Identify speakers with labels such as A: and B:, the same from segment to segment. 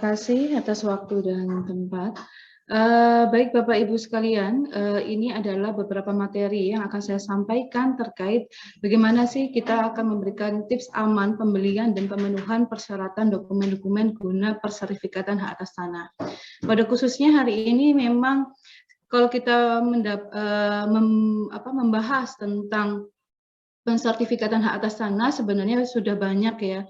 A: kasih atas waktu dan tempat. Baik Bapak Ibu sekalian, ini adalah beberapa materi yang akan saya sampaikan terkait bagaimana sih kita akan memberikan tips aman pembelian dan pemenuhan persyaratan dokumen-dokumen guna persertifikatan hak atas tanah. Pada khususnya hari ini memang kalau kita membahas tentang pensertifikatan hak atas tanah sebenarnya sudah banyak ya.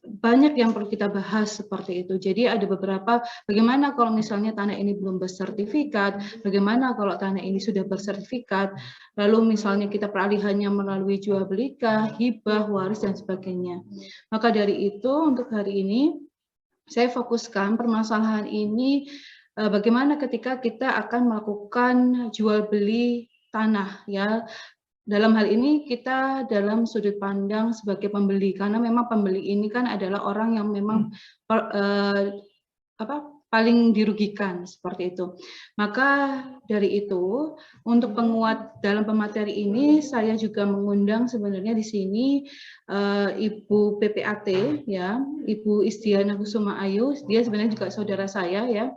A: Banyak yang perlu kita bahas seperti itu. Jadi ada beberapa, bagaimana kalau misalnya tanah ini belum bersertifikat, bagaimana kalau tanah ini sudah bersertifikat, lalu misalnya kita peralihannya melalui jual belikah, hibah, waris dan sebagainya. Maka dari itu untuk hari ini saya fokuskan permasalahan ini bagaimana ketika kita akan melakukan jual beli tanah ya. Dalam hal ini kita dalam sudut pandang sebagai pembeli, karena memang pembeli ini kan adalah orang yang memang paling dirugikan seperti itu. Maka dari itu untuk penguat dalam pemateri ini saya juga mengundang sebenarnya di sini Ibu PPAT ya, Ibu Istiana Kusuma Ayu, dia sebenarnya juga saudara saya ya.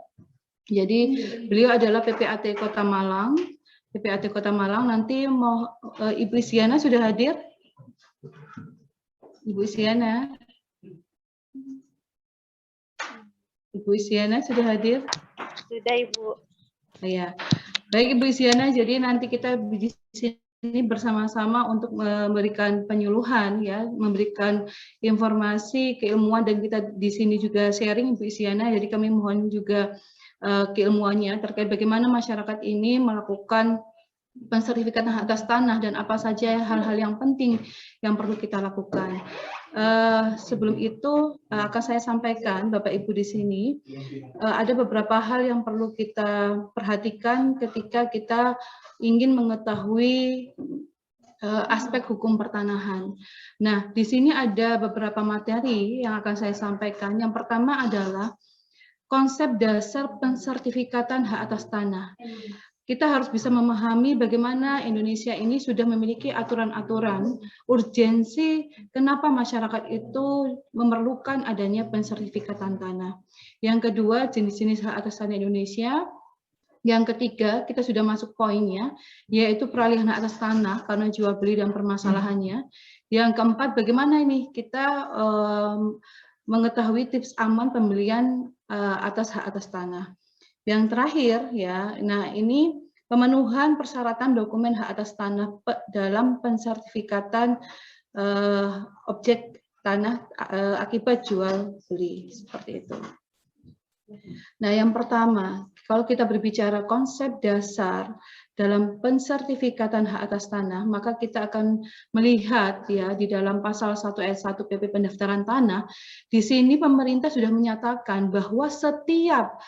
A: Jadi beliau adalah PPAT Kota Malang. PPAT Kota Malang, nanti mau Ibu Isyana sudah hadir? Ibu Isyana? Ibu Isyana sudah hadir?
B: Sudah Ibu.
A: Ya, baik Ibu Isyana, jadi nanti kita di sini bersama-sama untuk memberikan penyuluhan ya, memberikan informasi, keilmuan, dan kita di sini juga sharing Ibu Isyana, jadi kami mohon juga keilmuannya terkait bagaimana masyarakat ini melakukan pensertifikatan hak atas tanah dan apa saja hal-hal yang penting yang perlu kita lakukan. Sebelum itu akan saya sampaikan Bapak Ibu di sini ada beberapa hal yang perlu kita perhatikan ketika kita ingin mengetahui aspek hukum pertanahan. Nah, di sini ada beberapa materi yang akan saya sampaikan. Yang pertama adalah konsep dasar pensertifikatan hak atas tanah. Kita harus bisa memahami bagaimana Indonesia ini sudah memiliki aturan-aturan urgensi kenapa masyarakat itu memerlukan adanya pensertifikatan tanah. Yang kedua, jenis-jenis hak atas tanah Indonesia. Yang ketiga, kita sudah masuk poinnya, yaitu peralihan hak atas tanah karena jual beli dan permasalahannya. Yang keempat, bagaimana ini kita mengetahui tips aman pembelian atas hak atas tanah. Yang terakhir ya, nah ini pemenuhan persyaratan dokumen hak atas tanah dalam pensertifikatan objek tanah akibat jual beli seperti itu. Nah, yang pertama, kalau kita berbicara konsep dasar dalam pensertifikatan hak atas tanah, maka kita akan melihat ya di dalam pasal 1 ayat 1 PP pendaftaran tanah, di sini pemerintah sudah menyatakan bahwa setiap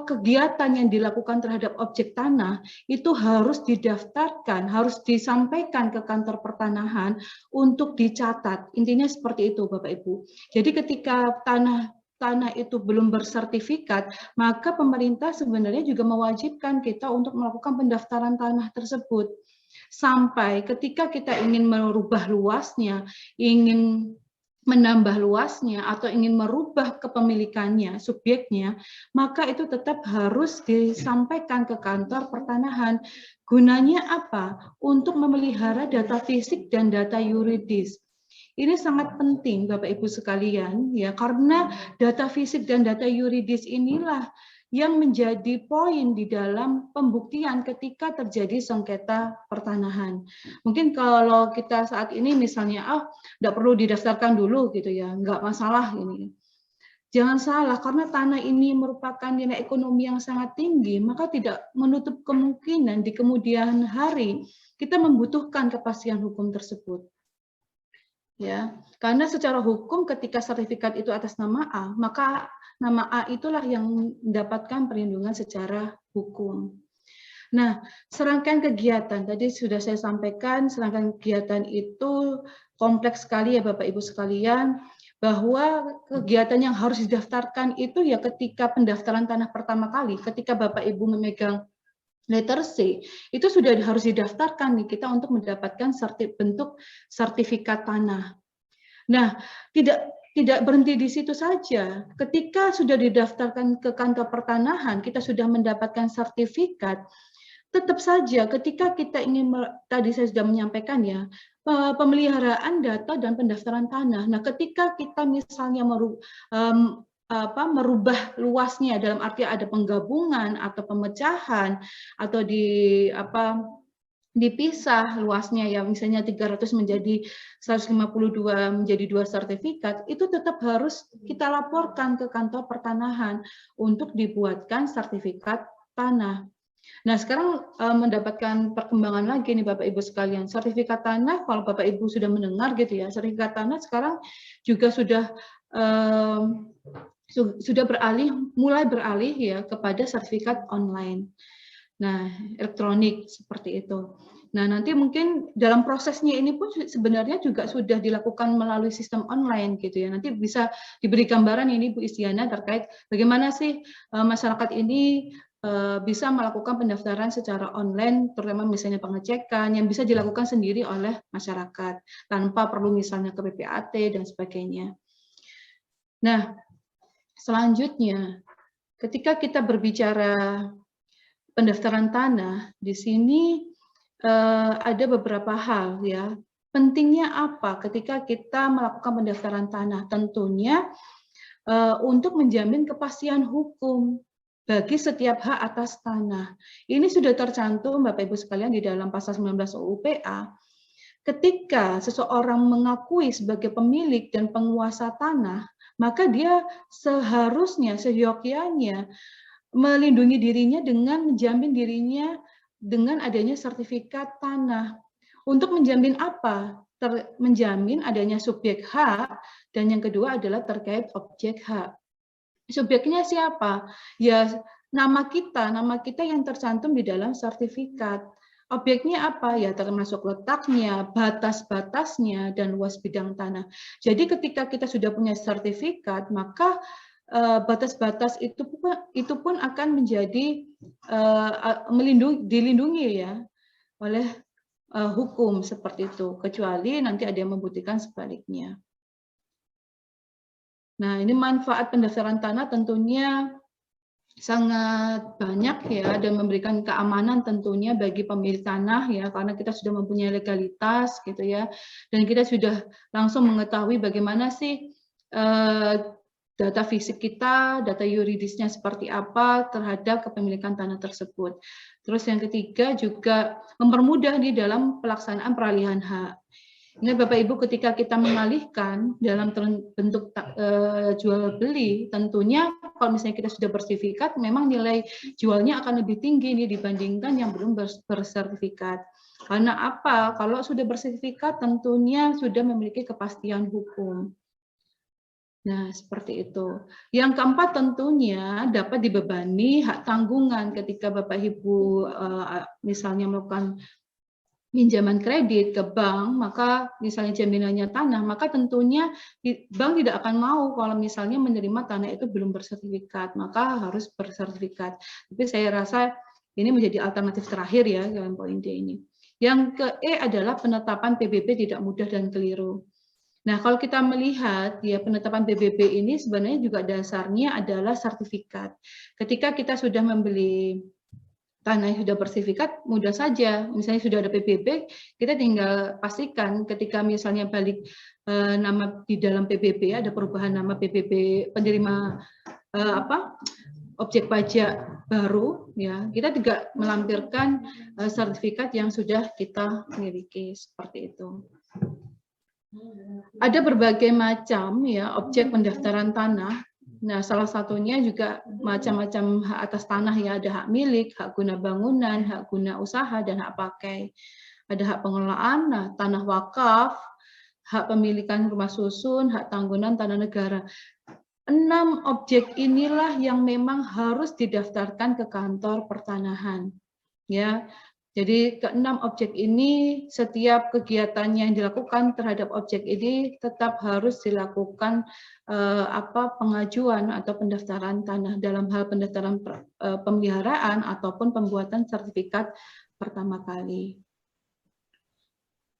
A: kegiatan yang dilakukan terhadap objek tanah itu harus didaftarkan, harus disampaikan ke kantor pertanahan untuk dicatat. Intinya seperti itu Bapak Ibu. Jadi ketika tanah itu belum bersertifikat, maka pemerintah sebenarnya juga mewajibkan kita untuk melakukan pendaftaran tanah tersebut. Sampai ketika kita ingin merubah luasnya, ingin menambah luasnya atau ingin merubah kepemilikannya, subjeknya, maka itu tetap harus disampaikan ke kantor pertanahan. Gunanya apa? Untuk memelihara data fisik dan data yuridis. Ini sangat penting Bapak Ibu sekalian ya, karena data fisik dan data yuridis inilah yang menjadi poin di dalam pembuktian ketika terjadi sengketa pertanahan. Mungkin kalau kita saat ini misalnya, tidak perlu didaftarkan dulu gitu ya, nggak masalah ini. Jangan salah, karena tanah ini merupakan nilai ekonomi yang sangat tinggi, maka tidak menutup kemungkinan di kemudian hari kita membutuhkan kepastian hukum tersebut. Ya, karena secara hukum ketika sertifikat itu atas nama A, maka nama A itulah yang mendapatkan perlindungan secara hukum. Nah, serangkaian kegiatan tadi sudah saya sampaikan, serangkaian kegiatan itu kompleks sekali ya Bapak Ibu sekalian, bahwa kegiatan yang harus didaftarkan itu ya ketika pendaftaran tanah pertama kali, ketika Bapak Ibu memegang letter C, itu sudah harus didaftarkan nih kita untuk mendapatkan bentuk sertifikat tanah. Nah, tidak berhenti di situ saja. Ketika sudah didaftarkan ke kantor pertanahan, kita sudah mendapatkan sertifikat, tetap saja ketika kita ingin, tadi saya sudah menyampaikan ya, pemeliharaan data dan pendaftaran tanah. Nah, ketika kita misalnya merubah luasnya, dalam arti ada penggabungan atau pemecahan atau dipisah luasnya ya, misalnya 300 menjadi 152 menjadi 2 sertifikat, itu tetap harus kita laporkan ke kantor pertanahan untuk dibuatkan sertifikat tanah. Nah, sekarang mendapatkan perkembangan lagi nih Bapak Ibu sekalian. Sertifikat tanah, kalau Bapak Ibu sudah mendengar gitu ya, sertifikat tanah sekarang juga mulai beralih ya kepada sertifikat online. Nah, elektronik seperti itu. Nah, nanti mungkin dalam prosesnya ini pun sebenarnya juga sudah dilakukan melalui sistem online gitu ya. Nanti bisa diberi gambaran ini Bu Istiana terkait bagaimana sih masyarakat ini bisa melakukan pendaftaran secara online, terutama misalnya pengecekan yang bisa dilakukan sendiri oleh masyarakat tanpa perlu misalnya ke PPAT dan sebagainya. Nah, selanjutnya ketika kita berbicara pendaftaran tanah, di sini ada beberapa hal ya. Pentingnya apa ketika kita melakukan pendaftaran tanah? Tentunya untuk menjamin kepastian hukum bagi setiap hak atas tanah. Ini sudah tercantum Bapak Ibu sekalian di dalam pasal 19 UU PA. Ketika seseorang mengakui sebagai pemilik dan penguasa tanah, maka dia seharusnya, seyogyanya melindungi dirinya dengan menjamin dirinya dengan adanya sertifikat tanah. Untuk menjamin apa? Menjamin adanya subjek hak, dan yang kedua adalah terkait objek hak. Subjeknya siapa? Ya nama kita yang tercantum di dalam sertifikat. Objeknya apa? Ya termasuk letaknya, batas-batasnya, dan luas bidang tanah. Jadi ketika kita sudah punya sertifikat, maka batas-batas itu pun akan menjadi dilindungi ya oleh hukum seperti itu, kecuali nanti ada yang membuktikan sebaliknya. Nah, ini manfaat pendaftaran tanah tentunya sangat banyak ya, dan memberikan keamanan tentunya bagi pemilik tanah ya, karena kita sudah mempunyai legalitas gitu ya, dan kita sudah langsung mengetahui bagaimana sih data fisik kita, data yuridisnya seperti apa terhadap kepemilikan tanah tersebut. Terus yang ketiga juga mempermudah di dalam pelaksanaan peralihan hak. Ini Bapak Ibu, ketika kita mengalihkan dalam bentuk jual beli, tentunya kalau misalnya kita sudah bersertifikat, memang nilai jualnya akan lebih tinggi nih dibandingkan yang belum bersertifikat. Karena apa? Kalau sudah bersertifikat, tentunya sudah memiliki kepastian hukum. Nah, seperti itu. Yang keempat tentunya dapat dibebani hak tanggungan ketika Bapak Ibu misalnya melakukan pinjaman kredit ke bank, maka misalnya jaminannya tanah, maka tentunya bank tidak akan mau kalau misalnya menerima tanah itu belum bersertifikat, maka harus bersertifikat. Tapi saya rasa ini menjadi alternatif terakhir ya dalam poin D ini. Yang ke E adalah penetapan PBB tidak mudah dan keliru. Nah, kalau kita melihat ya penetapan PBB ini sebenarnya juga dasarnya adalah sertifikat. Ketika kita sudah membeli tanah yang sudah bersertifikat, mudah saja. Misalnya sudah ada PBB, kita tinggal pastikan ketika misalnya balik nama di dalam PBB, ada perubahan nama PBB penerima objek pajak baru, ya kita juga melampirkan sertifikat yang sudah kita miliki seperti itu. Ada berbagai macam ya objek pendaftaran tanah. Nah, salah satunya juga macam-macam hak atas tanah ya, ada hak milik, hak guna bangunan, hak guna usaha, dan hak pakai. Ada hak pengelolaan, nah, tanah wakaf, hak pemilikan rumah susun, hak tanggungan tanah negara. 6 objek inilah yang memang harus didaftarkan ke kantor pertanahan. Ya, jadi ke-6 objek ini setiap kegiatan yang dilakukan terhadap objek ini tetap harus dilakukan pengajuan atau pendaftaran tanah dalam hal pendaftaran pemeliharaan ataupun pembuatan sertifikat pertama kali.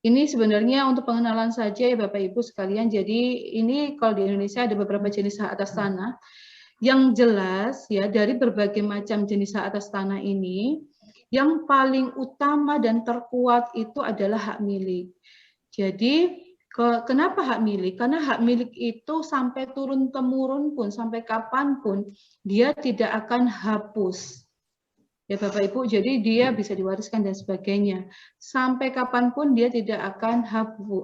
A: Ini sebenarnya untuk pengenalan saja ya Bapak Ibu sekalian. Jadi ini kalau di Indonesia ada beberapa jenis hak atas tanah. Yang jelas ya dari berbagai macam jenis hak atas tanah ini, yang paling utama dan terkuat itu adalah hak milik. Jadi kenapa hak milik? Karena hak milik itu sampai turun-temurun pun, sampai kapanpun, dia tidak akan hapus. Ya Bapak Ibu, jadi dia bisa diwariskan dan sebagainya. Sampai kapanpun dia tidak akan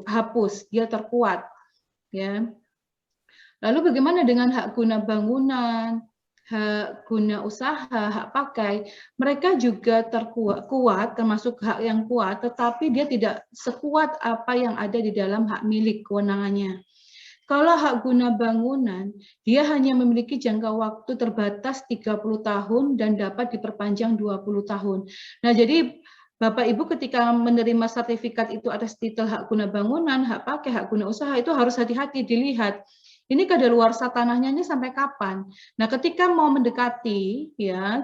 A: hapus, dia terkuat. Ya. Lalu bagaimana dengan hak guna bangunan, hak guna usaha, hak pakai? Mereka juga kuat, termasuk hak yang kuat, tetapi dia tidak sekuat apa yang ada di dalam hak milik kewenangannya. Kalau hak guna bangunan, dia hanya memiliki jangka waktu terbatas 30 tahun dan dapat diperpanjang 20 tahun. Nah, jadi Bapak Ibu ketika menerima sertifikat itu atas titel hak guna bangunan, hak pakai, hak guna usaha itu harus hati-hati dilihat. Ini kadaluarsa tanahnya ini sampai kapan? Nah, ketika mau mendekati ya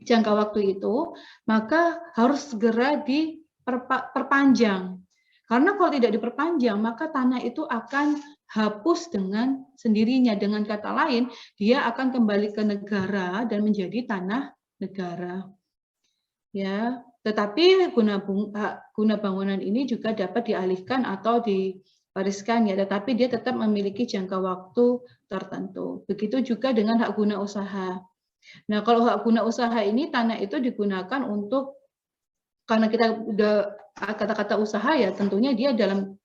A: jangka waktu itu, maka harus segera diperpanjang. Karena kalau tidak diperpanjang, maka tanah itu akan hapus dengan sendirinya. Dengan kata lain, dia akan kembali ke negara dan menjadi tanah negara. Ya, tetapi guna bangunan ini juga dapat dialihkan atau diwariskan ya, tetapi dia tetap memiliki jangka waktu tertentu. Begitu juga dengan hak guna usaha. Nah, kalau hak guna usaha ini tanah itu digunakan untuk, karena kita udah kata-kata usaha ya, tentunya dia dalam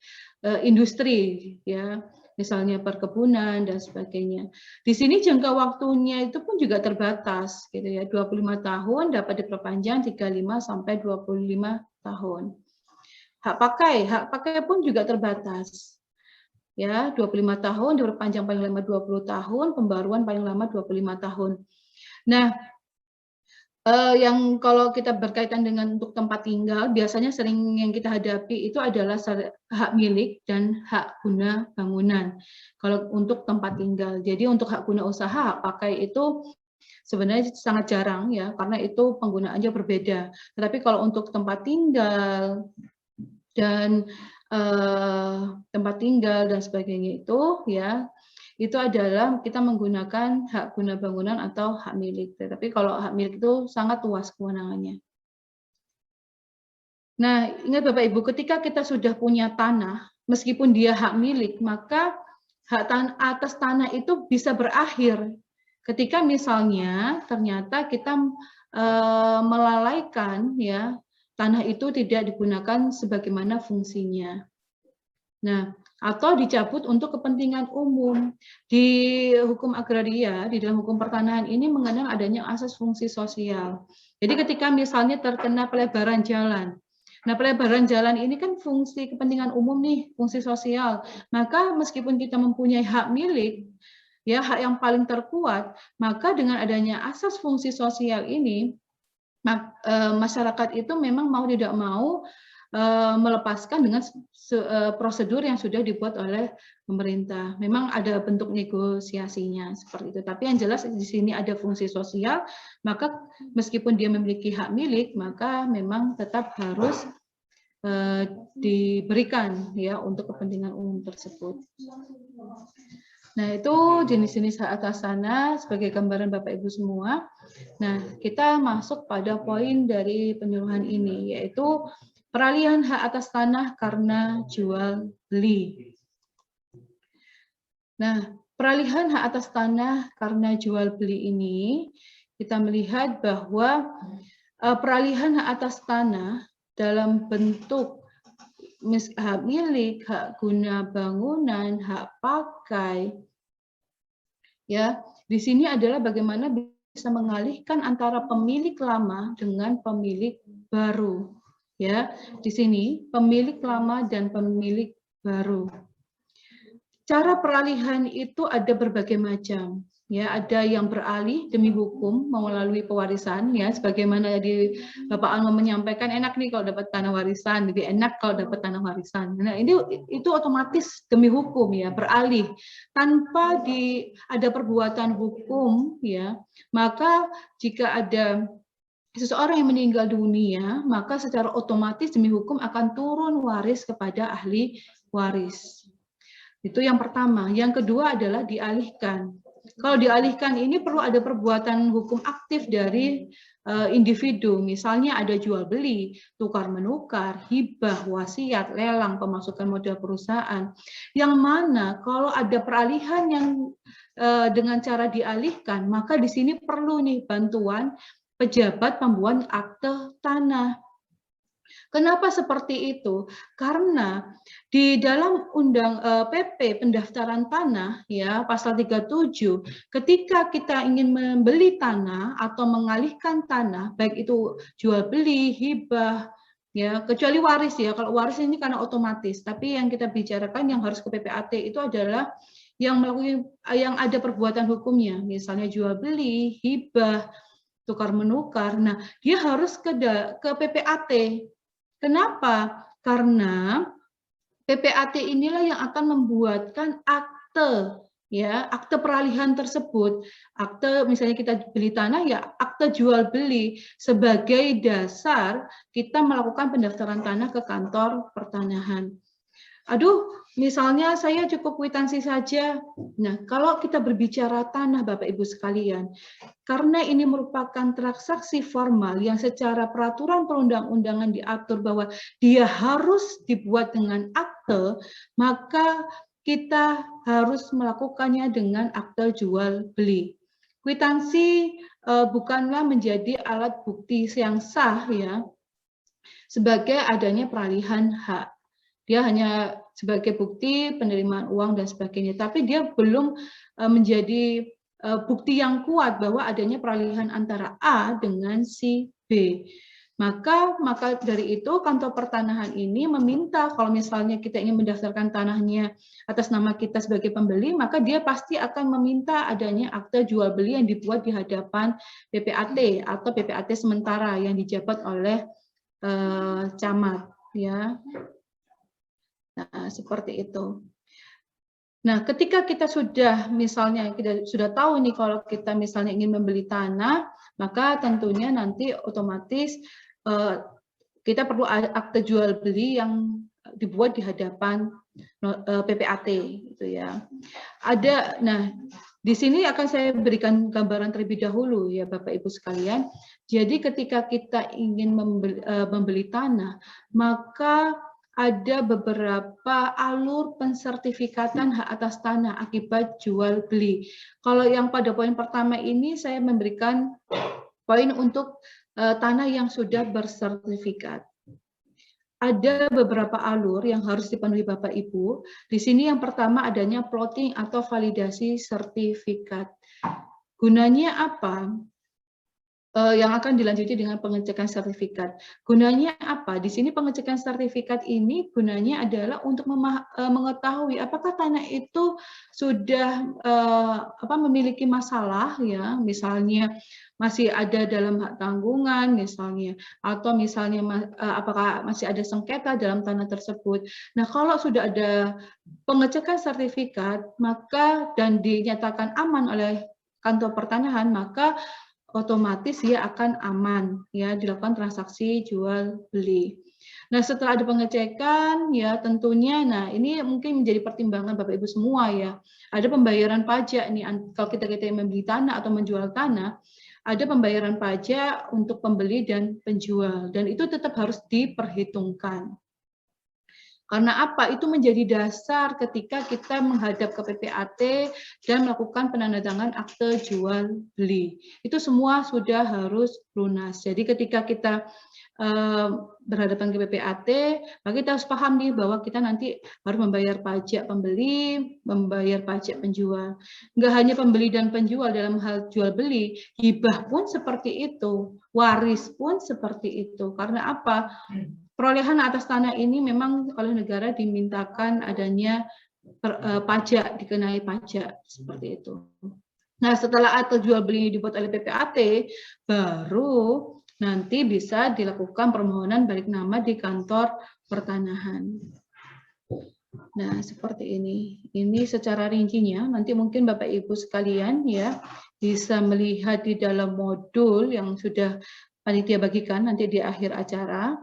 A: industri ya, misalnya perkebunan dan sebagainya. Di sini jangka waktunya itu pun juga terbatas gitu ya, 25 tahun dapat diperpanjang 35 sampai 25 tahun. Hak pakai pun juga terbatas. Ya, 25 tahun diperpanjang paling lama 20 tahun, pembaruan paling lama 25 tahun. Nah, yang kalau kita berkaitan dengan untuk tempat tinggal, biasanya sering yang kita hadapi itu adalah hak milik dan hak guna bangunan. Kalau untuk tempat tinggal, jadi untuk hak guna usaha, hak pakai itu sebenarnya sangat jarang ya, karena itu penggunaannya berbeda. Tetapi kalau untuk tempat tinggal dan tempat tinggal dan sebagainya itu ya, itu adalah kita menggunakan hak guna bangunan atau hak milik. Tetapi kalau hak milik itu sangat luas kewenangannya. Nah, ingat Bapak Ibu, ketika kita sudah punya tanah, meskipun dia hak milik, maka hak atas tanah itu bisa berakhir. Ketika misalnya ternyata kita melalaikan ya tanah itu tidak digunakan sebagaimana fungsinya. Nah, atau dicabut untuk kepentingan umum. Di hukum agraria, di dalam hukum pertanahan ini mengenal adanya asas fungsi sosial. Jadi ketika misalnya terkena pelebaran jalan, nah pelebaran jalan ini kan fungsi kepentingan umum nih, fungsi sosial. Maka meskipun kita mempunyai hak milik, ya hak yang paling terkuat, maka dengan adanya asas fungsi sosial ini, masyarakat itu memang mau tidak mau melepaskan dengan prosedur yang sudah dibuat oleh pemerintah. Memang ada bentuk negosiasinya seperti itu. Tapi yang jelas di sini ada fungsi sosial, maka meskipun dia memiliki hak milik, maka memang tetap harus diberikan ya untuk kepentingan umum tersebut. Nah, itu jenis-jenis hak atas tanah sebagai gambaran Bapak Ibu semua. Nah, kita masuk pada poin dari penyuluhan ini, yaitu peralihan hak atas tanah karena jual beli. Nah, peralihan hak atas tanah karena jual beli ini, kita melihat bahwa peralihan hak atas tanah dalam bentuk hak milik, hak guna bangunan, hak pakai, ya, di sini adalah bagaimana bisa mengalihkan antara pemilik lama dengan pemilik baru. Ya, di sini pemilik lama dan pemilik baru. Cara peralihan itu ada berbagai macam. Ya, ada yang beralih demi hukum melalui pewarisan, ya, sebagaimana di Bapak Anwar menyampaikan, enak nih kalau dapat tanah warisan, lebih enak kalau dapat tanah warisan. Nah, itu otomatis demi hukum ya, beralih tanpa ada perbuatan hukum, ya, maka jika ada seseorang yang meninggal dunia, maka secara otomatis demi hukum akan turun waris kepada ahli waris. Itu yang pertama. Yang kedua adalah dialihkan. Kalau dialihkan ini perlu ada perbuatan hukum aktif dari individu. Misalnya ada jual beli, tukar menukar, hibah, wasiat, lelang, pemasukan modal perusahaan. Yang mana kalau ada peralihan yang dengan cara dialihkan, maka di sini perlu nih bantuan pejabat pembuat akte tanah. Kenapa seperti itu? Karena di dalam PP pendaftaran tanah ya pasal 37, ketika kita ingin membeli tanah atau mengalihkan tanah, baik itu jual beli, hibah, ya kecuali waris ya. Kalau waris ini karena otomatis, tapi yang kita bicarakan yang harus ke PPAT itu adalah yang ada perbuatan hukumnya, misalnya jual beli, hibah, tukar menukar. Nah, dia harus ke PPAT. Kenapa? Karena PPAT inilah yang akan membuatkan akte, ya, akte peralihan tersebut. Akte misalnya kita beli tanah, ya akte jual beli sebagai dasar kita melakukan pendaftaran tanah ke kantor pertanahan. Aduh, misalnya saya cukup kwitansi saja. Nah, kalau kita berbicara tanah, Bapak Ibu sekalian, karena ini merupakan transaksi formal yang secara peraturan perundang-undangan diatur bahwa dia harus dibuat dengan akte, maka kita harus melakukannya dengan akte jual beli. Kwitansi bukanlah menjadi alat bukti yang sah ya sebagai adanya peralihan hak. Dia hanya sebagai bukti penerimaan uang dan sebagainya, tapi dia belum menjadi bukti yang kuat bahwa adanya peralihan antara A dengan si B. Maka dari itu kantor pertanahan ini meminta kalau misalnya kita ingin mendaftarkan tanahnya atas nama kita sebagai pembeli, maka dia pasti akan meminta adanya akte jual beli yang dibuat di hadapan PPAT atau PPAT sementara yang dijabat oleh camat ya. Nah, seperti itu. Nah, ketika kita sudah misalnya kita sudah tahu nih kalau kita misalnya ingin membeli tanah, maka tentunya nanti otomatis kita perlu akte jual beli yang dibuat di hadapan PPAT gitu ya. Nah, di sini akan saya berikan gambaran terlebih dahulu ya Bapak Ibu sekalian. Jadi ketika kita ingin membeli tanah, maka ada beberapa alur pensertifikatan hak atas tanah akibat jual beli. Kalau yang pada poin pertama ini saya memberikan poin untuk tanah yang sudah bersertifikat. Ada beberapa alur yang harus dipenuhi Bapak Ibu. Di sini yang pertama adanya plotting atau validasi sertifikat. Gunanya apa? Yang akan dilanjuti dengan pengecekan sertifikat. Gunanya apa? Di sini pengecekan sertifikat ini gunanya adalah untuk mengetahui apakah tanah itu sudah memiliki masalah ya, misalnya masih ada dalam hak tanggungan misalnya, atau misalnya apakah masih ada sengketa dalam tanah tersebut. Nah, kalau sudah ada pengecekan sertifikat maka dan dinyatakan aman oleh kantor pertanahan, maka otomatis dia akan aman ya dilakukan transaksi jual beli. Nah, setelah ada pengecekan ya tentunya ini mungkin menjadi pertimbangan Bapak Ibu semua ya. Ada pembayaran pajak nih kalau kita membeli tanah atau menjual tanah, ada pembayaran pajak untuk pembeli dan penjual dan itu tetap harus diperhitungkan. Karena apa? Itu menjadi dasar ketika kita menghadap ke PPAT dan melakukan penandatangan akte jual beli. Itu semua sudah harus lunas. Jadi ketika kita berhadapan ke PPAT, maka kita harus paham nih bahwa kita nanti harus membayar pajak pembeli, membayar pajak penjual. Enggak hanya pembeli dan penjual dalam hal jual beli, hibah pun seperti itu, waris pun seperti itu. Karena apa? Perolehan atas tanah ini memang oleh negara dimintakan adanya pajak, dikenai pajak seperti itu. Nah, setelah akte jual beli dibuat oleh PPAT, baru nanti bisa dilakukan permohonan balik nama di kantor pertanahan. Nah, seperti ini. Ini secara rincinya, nanti mungkin Bapak Ibu sekalian ya bisa melihat di dalam modul yang sudah panitia bagikan nanti di akhir acara.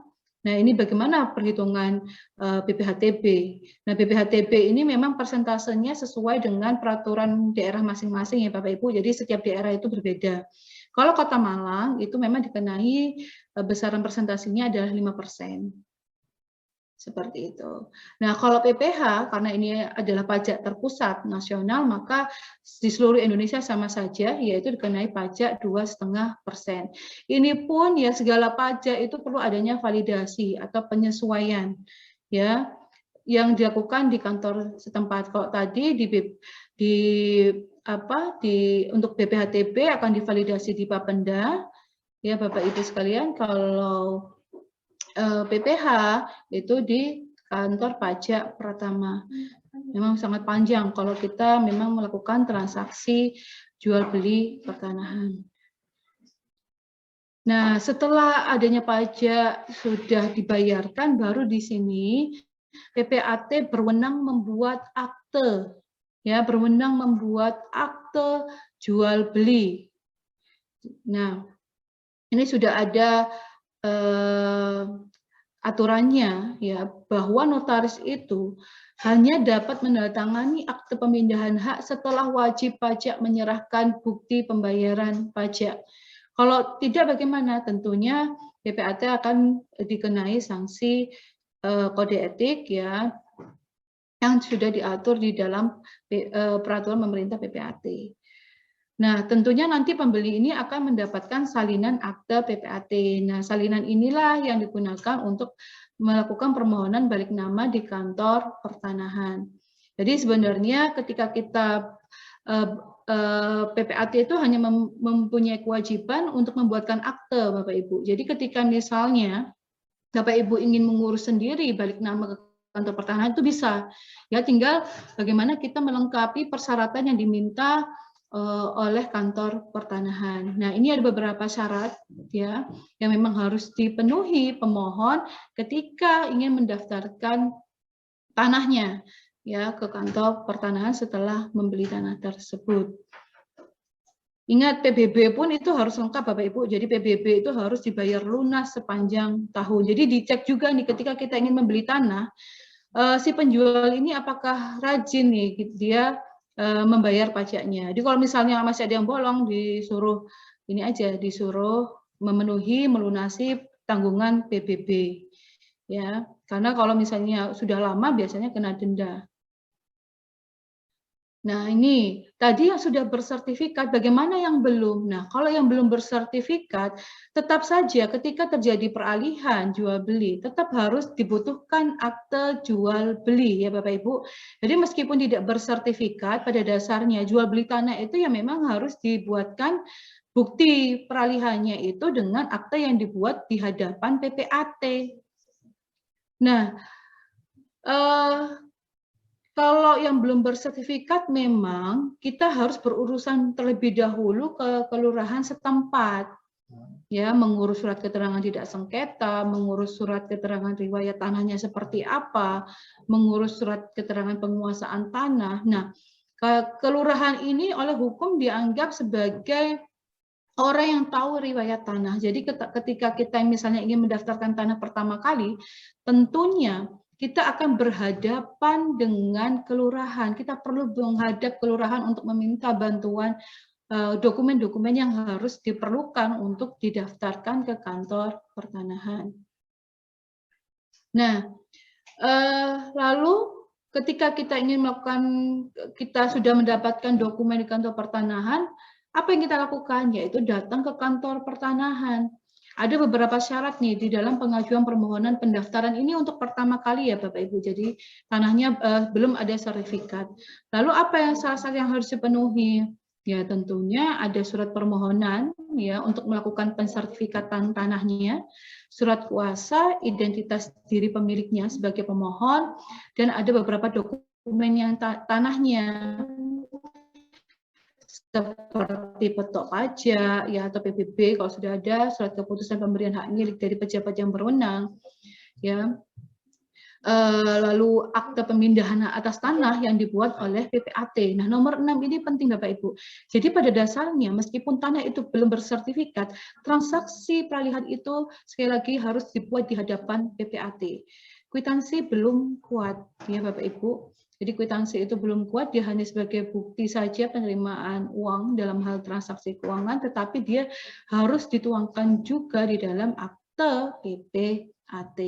A: Nah, ini bagaimana perhitungan BPHTB. Nah, BPHTB ini memang persentasenya sesuai dengan peraturan daerah masing-masing ya Bapak Ibu, jadi setiap daerah itu berbeda. Kalau Kota Malang itu memang dikenai besaran presentasinya adalah 5%. Seperti itu. Nah, kalau PPH, karena ini adalah pajak terpusat nasional, maka di seluruh Indonesia sama saja, yaitu dikenai pajak 2,5%. Ini pun ya segala pajak itu perlu adanya validasi atau penyesuaian, ya, yang dilakukan di kantor setempat. Kalau tadi untuk BPHTB akan divalidasi di Bapenda, ya Bapak Ibu sekalian. Kalau PPH itu di kantor pajak Pratama. Memang sangat panjang kalau kita memang melakukan transaksi jual beli pertanahan. Nah, setelah adanya pajak sudah dibayarkan, baru di sini PPAT berwenang membuat akte, ya, berwenang membuat akte jual beli. Nah, ini sudah ada aturannya, ya, bahwa notaris itu hanya dapat menandatangani akte pemindahan hak setelah wajib pajak menyerahkan bukti pembayaran pajak. Kalau tidak, bagaimana? Tentunya PPAT akan dikenai sanksi kode etik, ya, yang sudah diatur di dalam peraturan pemerintah PPAT. Nah, tentunya nanti pembeli ini akan mendapatkan salinan akte PPAT. Nah, salinan inilah yang digunakan untuk melakukan permohonan balik nama di kantor pertanahan. Jadi sebenarnya ketika kita PPAT itu hanya mempunyai kewajiban untuk membuatkan akte, Bapak Ibu. Jadi ketika misalnya Bapak Ibu ingin mengurus sendiri balik nama ke kantor pertanahan itu bisa. Ya, tinggal bagaimana kita melengkapi persyaratan yang diminta oleh kantor pertanahan. Nah, ini ada beberapa syarat, ya, yang memang harus dipenuhi pemohon ketika ingin mendaftarkan tanahnya, ya, ke kantor pertanahan setelah membeli tanah tersebut. Ingat, PBB pun itu harus lengkap Bapak Ibu. Jadi PBB itu harus dibayar lunas sepanjang tahun. Jadi dicek juga nih ketika kita ingin membeli tanah, si penjual ini apakah rajin nih dia membayar pajaknya. Jadi kalau misalnya masih ada yang bolong, disuruh ini aja, disuruh memenuhi melunasi tanggungan PBB, ya. Karena kalau misalnya sudah lama biasanya kena denda. Nah, ini tadi yang sudah bersertifikat, bagaimana yang belum? Nah, kalau yang belum bersertifikat, tetap saja ketika terjadi peralihan jual beli, tetap harus dibutuhkan akte jual beli, ya Bapak Ibu. Jadi meskipun tidak bersertifikat, pada dasarnya jual beli tanah itu ya memang harus dibuatkan bukti peralihannya itu dengan akte yang dibuat di hadapan PPAT. Nah, kalau yang belum bersertifikat memang kita harus berurusan terlebih dahulu ke kelurahan setempat, ya, mengurus surat keterangan tidak sengketa, mengurus surat keterangan riwayat tanahnya seperti apa, mengurus surat keterangan penguasaan tanah. Nah, kelurahan ini oleh hukum dianggap sebagai orang yang tahu riwayat tanah. Jadi ketika kita misalnya ingin mendaftarkan tanah pertama kali, tentunya kita akan berhadapan dengan kelurahan. Kita perlu menghadap kelurahan untuk meminta bantuan dokumen-dokumen yang harus diperlukan untuk didaftarkan ke kantor pertanahan. Nah, lalu ketika kita ingin melakukan, kita sudah mendapatkan dokumen di kantor pertanahan, apa yang kita lakukan? Yaitu datang ke kantor pertanahan. Ada beberapa syarat nih di dalam pengajuan permohonan pendaftaran ini untuk pertama kali ya Bapak Ibu. Jadi tanahnya belum ada sertifikat. Lalu apa yang syarat yang harus dipenuhi? Ya tentunya ada surat permohonan ya untuk melakukan pensertifikatan tanahnya, surat kuasa, identitas diri pemiliknya sebagai pemohon, dan ada beberapa dokumen yang tanahnya seperti petok pajak ya atau PBB kalau sudah ada, surat keputusan pemberian hak milik dari pejabat yang berwenang, ya. lalu akte pemindahan atas tanah yang dibuat oleh PPAT. Nah, nomor 6 ini penting Bapak Ibu. Jadi pada dasarnya meskipun tanah itu belum bersertifikat, transaksi peralihan itu sekali lagi harus dibuat di hadapan PPAT. Kwitansi belum kuat ya Bapak Ibu. Jadi kwitansi itu belum kuat, dia hanya sebagai bukti saja penerimaan uang dalam hal transaksi keuangan, tetapi dia harus dituangkan juga di dalam akte PPAT.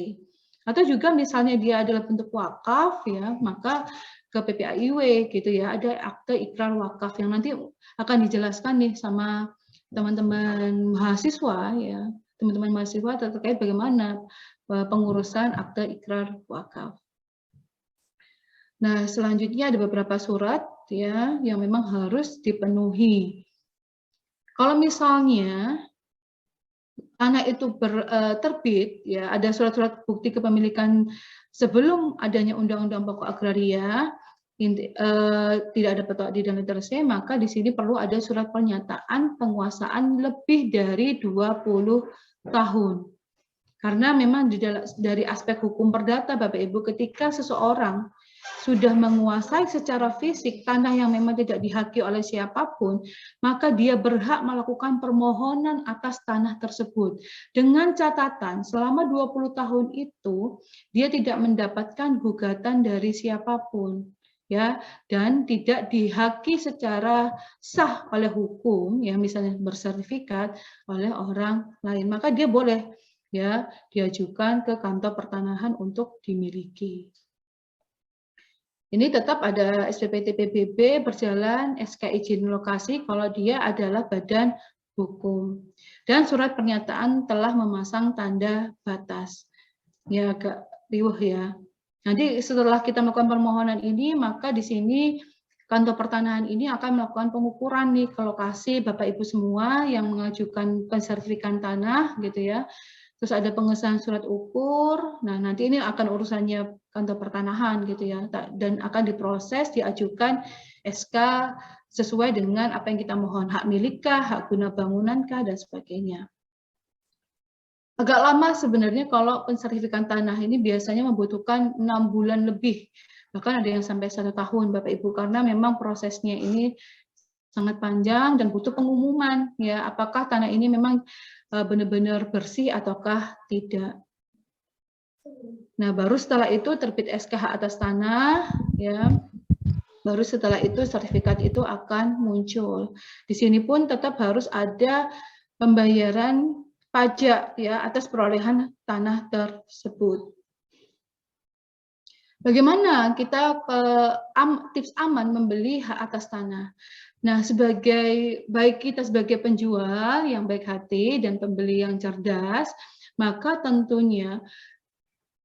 A: Atau juga misalnya dia adalah bentuk wakaf ya, maka ke PPAIW gitu ya, ada akte ikrar wakaf yang nanti akan dijelaskan nih sama teman-teman mahasiswa ya, teman-teman mahasiswa terkait bagaimana pengurusan akte ikrar wakaf. Nah, selanjutnya ada beberapa surat ya yang memang harus dipenuhi. Kalau misalnya tanah itu terbit, ya ada surat-surat bukti kepemilikan sebelum adanya Undang-Undang Pokok Agraria, tidak ada petok di dalam literasi, maka di sini perlu ada surat pernyataan penguasaan lebih dari 20 tahun. Karena memang dari aspek hukum perdata, Bapak Ibu, ketika seseorang sudah menguasai secara fisik tanah yang memang tidak dihaki oleh siapapun, maka dia berhak melakukan permohonan atas tanah tersebut. Dengan catatan selama 20 tahun itu dia tidak mendapatkan gugatan dari siapapun. Ya, dan tidak dihaki secara sah oleh hukum, ya misalnya bersertifikat oleh orang lain, maka dia boleh ya diajukan ke kantor pertanahan untuk dimiliki. Ini tetap ada SPPT PBB berjalan, SK izin lokasi kalau dia adalah badan hukum. Dan surat pernyataan telah memasang tanda batas. Ya agak riuh ya. Nanti setelah kita melakukan permohonan ini, maka di sini kantor pertanahan ini akan melakukan pengukuran nih ke lokasi Bapak Ibu semua yang mengajukan pensertifikan tanah gitu ya. Terus ada pengesahan surat ukur. Nah, nanti ini akan urusannya kantor pertanahan gitu ya, dan akan diproses, diajukan SK sesuai dengan apa yang kita mohon, hak milikkah, hak guna bangunankah, dan sebagainya. Agak lama sebenarnya kalau pensertifikan tanah ini biasanya membutuhkan 6 bulan lebih, bahkan ada yang sampai 1 tahun Bapak Ibu, karena memang prosesnya ini sangat panjang dan butuh pengumuman ya, apakah tanah ini memang benar-benar bersih ataukah tidak. Nah, baru setelah itu terbit SKH atas tanah ya. Baru setelah itu sertifikat itu akan muncul. Di sini pun tetap harus ada pembayaran pajak ya atas perolehan tanah tersebut. Bagaimana kita tips aman membeli hak atas tanah? Nah, baik kita sebagai penjual yang baik hati dan pembeli yang cerdas, maka tentunya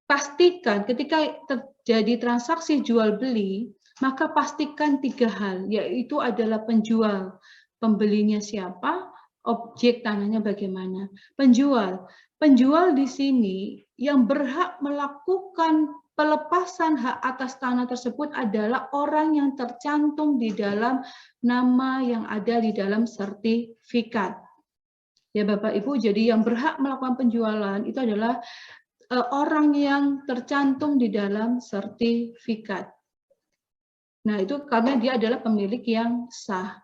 A: pastikan ketika terjadi transaksi jual beli, maka pastikan 3 hal, yaitu adalah penjual, pembelinya siapa, objek tanahnya bagaimana. Penjual di sini yang berhak melakukan pelepasan hak atas tanah tersebut adalah orang yang tercantum di dalam nama yang ada di dalam sertifikat. Ya Bapak Ibu, jadi yang berhak melakukan penjualan itu adalah orang yang tercantum di dalam sertifikat. Nah, itu karena dia adalah pemilik yang sah.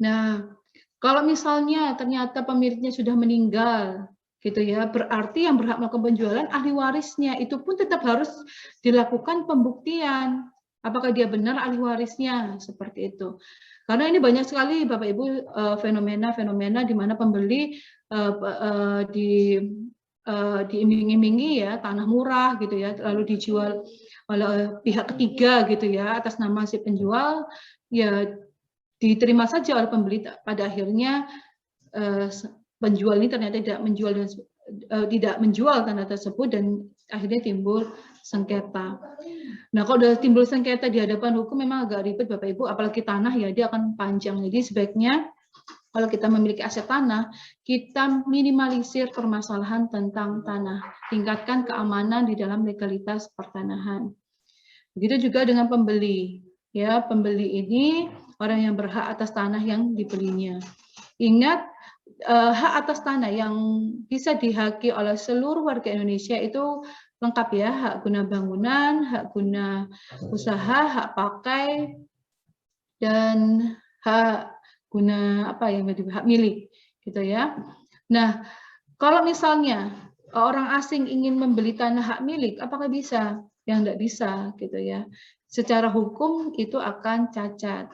A: Nah, kalau misalnya ternyata pemiliknya sudah meninggal, gitu ya, berarti yang berhak melakukan penjualan ahli warisnya, itu pun tetap harus dilakukan pembuktian. Apakah dia benar ahli warisnya, seperti itu. Karena ini banyak sekali Bapak Ibu fenomena-fenomena di mana pembeli diiming-imingi ya tanah murah gitu ya, lalu dijual oleh pihak ketiga gitu ya atas nama si penjual, ya diterima saja oleh pembeli. Pada akhirnya penjual ini ternyata tidak menjual tanah tersebut dan akhirnya timbul sengketa. Nah, kalau sudah timbul sengketa di hadapan hukum memang agak ribet Bapak Ibu, apalagi tanah ya dia akan panjang. Jadi sebaiknya kalau kita memiliki aset tanah, kita minimalisir permasalahan tentang tanah, tingkatkan keamanan di dalam legalitas pertanahan. Begitu juga dengan pembeli. Ya, pembeli ini orang yang berhak atas tanah yang dibelinya. Ingat, hak atas tanah yang bisa dihaki oleh seluruh warga Indonesia itu lengkap ya, hak guna bangunan, hak guna usaha, hak pakai, dan hak guna apa yang hak milik gitu ya. Nah, kalau misalnya orang asing ingin membeli tanah hak milik, apakah bisa? Yang tidak bisa gitu ya. Secara hukum itu akan cacat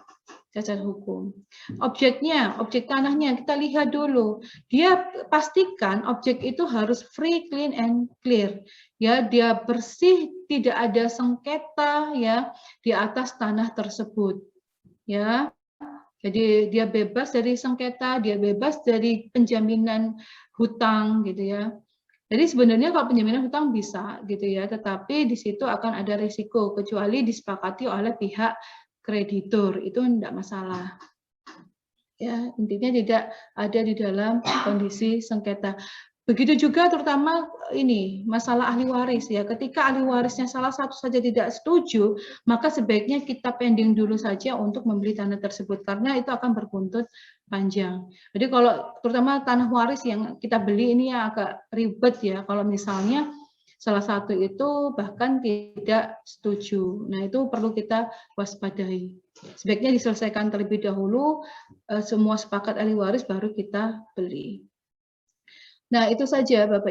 A: hukum. Objek tanahnya kita lihat dulu. Dia pastikan objek itu harus free, clean, and clear. Ya, dia bersih, tidak ada sengketa ya di atas tanah tersebut. Ya, jadi dia bebas dari sengketa, dia bebas dari penjaminan hutang gitu ya. Jadi sebenarnya kalau penjaminan hutang bisa gitu ya, tetapi di situ akan ada risiko kecuali disepakati oleh pihak kreditur, itu tidak masalah. Ya, intinya tidak ada di dalam kondisi sengketa. Begitu juga terutama ini masalah ahli waris ya. Ketika ahli warisnya salah satu saja tidak setuju, maka sebaiknya kita pending dulu saja untuk membeli tanah tersebut karena itu akan berbuntut panjang. Jadi kalau terutama tanah waris yang kita beli ini yang agak ribet ya. Kalau misalnya salah satu itu bahkan tidak setuju. Nah, itu perlu kita waspadai. Sebaiknya diselesaikan terlebih dahulu, semua sepakat ahli waris baru kita beli. Nah, itu saja Bapak